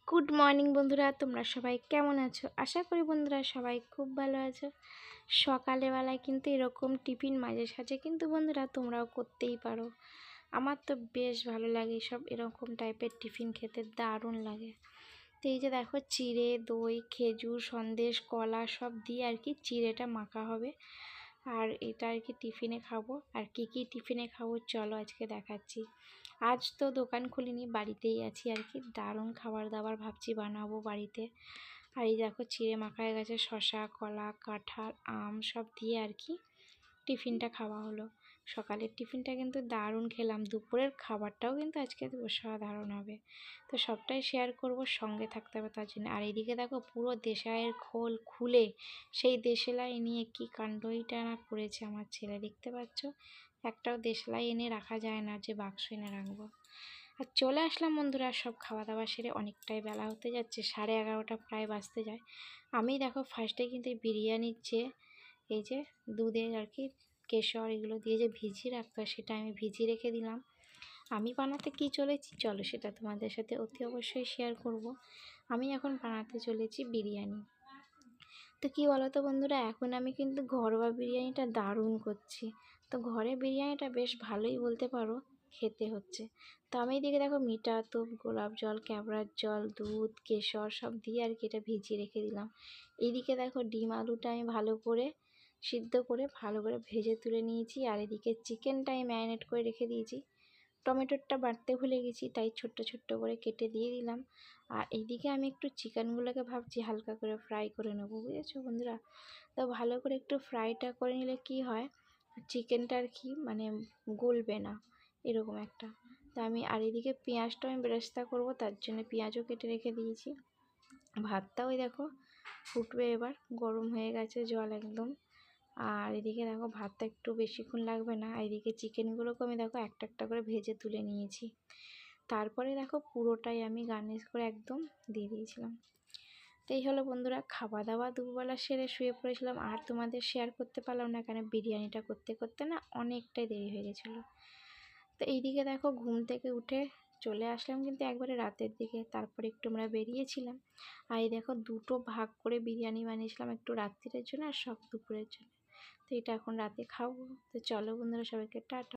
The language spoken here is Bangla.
গুড মর্নিং বন্ধুরা, তোমরা সবাই কেমন আছো? আশা করি বন্ধুরা সবাই খুব ভালো আছো। সকালবেলায় কিন্তু এরকম টিফিন মাঝে সাঝে কিন্তু বন্ধুরা তোমরাও করতেই পারো। আমার তো বেশ ভালো লাগে সব এরকম টাইপের টিফিন খেতে, দারুণ লাগে। তো এই যে দেখো, চিড়ে, দই, খেজুর, সন্দেশ, কলা সব দিয়ে আর কি চিড়েটা মাখা হবে। আর এটা আর কি টিফিনে খাবো। আর কি কি টিফিনে খাবো চলো আজকে দেখাচ্ছি। আজ তো দোকান খুলিনি, বাড়িতেই আছি আর কি। দারুণ খাবার দাবার ভাবছি বানাবো বাড়িতে। আর এই দেখো, চিড়ে মাখা হয়ে গেছে, শসা, কলা, কাঁঠাল, আম সব দিয়ে আর কি টিফিনটা খাওয়া হলো। সকালের টিফিনটা কিন্তু দারুণ খেলাম, দুপুরের খাবারটাও কিন্তু আজকে অসাধারণ হবে। তো সবটাই শেয়ার করব, সঙ্গে থাকতে হবে তার জন্য। আর এইদিকে দেখো, পুরো দেশলাইয়ের খোল খুলে সেই দেশলাই নিয়ে কি কাণ্ডইটা না করেছে আমার ছেলে, দেখতে পাচ্ছ। একটাও দেশলাই এনে রাখা যায় না যে বাক্স এনে রাখবো। আর চলে আসলাম বন্ধুরা, সব খাওয়া দাওয়া সেরে অনেকটাই বেলা হতে যাচ্ছে, 11:30 প্রায় বাজতে যায়। আমি দেখো ফার্স্টে কিন্তু বিরিয়ানির যে এই যে দুধের আর কি কেশর এগুলো দিয়ে যে ভিজিয়ে রাখতে হয়, সেটা আমি ভিজিয়ে রেখে দিলাম। আমি বানাতে কি চলেছি চলো সেটা তোমাদের সাথে অতি অবশ্যই শেয়ার করব। আমি এখন বানাতে চলেছি বিরিয়ানি। তো কী বলো তো বন্ধুরা, এখন আমি কিন্তু ঘরোয়া বিরিয়ানিটা দারুণ করছি। তো ঘরে বিরিয়ানিটা বেশ ভালোই বলতে পারো খেতে হচ্ছে। তো আমি এদিকে দেখো, মিঠা তোপ, গোলাপ জল, ক্যাবড়ার জল, দুধ, কেশর সব দিয়ে আর কি এটা ভিজিয়ে রেখে দিলাম। এইদিকে দেখো, ডিম আলুটা আমি ভালো করে সিদ্ধ করে ভালো করে ভেজে তুলে নিয়েছি। আর এদিকে চিকেনটা আমি ম্যারিনেট করে রেখে দিয়েছি। টমেটোটা বাটতে ভুলে গেছি, তাই ছোট্ট ছোট্ট করে কেটে দিয়ে দিলাম। আর এইদিকে আমি একটু চিকেনগুলোকে ভাবছি হালকা করে ফ্রাই করে নেবো, বুঝেছো বন্ধুরা। তো ভালো করে একটু ফ্রাইটা করে নিলে কি হয়, চিকেনটা আর কি মানে গলবে না, এরকম একটা। তো আমি আর এদিকে পেঁয়াজটাও আমি বেরেস্তা করবো, তার জন্য পেঁয়াজও কেটে রেখে দিয়েছি। ভাতটা ওই দেখো ফুটবে, এবার গরম হয়ে গেছে জল একদম। আর এদিকে দেখো, ভাতটা একটু বেশিক্ষণ লাগবে না। এদিকে চিকেনগুলোকে আমি দেখো একটা একটা করে ভেজে তুলে নিয়েছি। তারপরে দেখো পুরোটাই আমি গার্নিশ করে একদম দিয়ে দিয়েছিলাম। তো এই হলো বন্ধুরা, খাওয়া দাওয়া দুপুরবেলা সেরে শুয়ে পড়েছিলাম। আর তোমাদের শেয়ার করতে পারলাম না, কারণ বিরিয়ানিটা করতে করতে না অনেকটাই দেরি হয়ে গেছিলো। তো এইদিকে দেখো, ঘুম থেকে উঠে চলে আসলাম কিন্তু একবারে রাতের দিকে। তারপরে একটু আমরা বেরিয়েছিলাম। আর এই দেখো, দুটো ভাগ করে বিরিয়ানি বানিয়েছিলাম, একটু রাত্রিরের জন্য আর সব দুপুরের জন্য। তো এটা এখন রাতে খাবো। তো চলো বন্ধুরা, সবাইকে টাটা।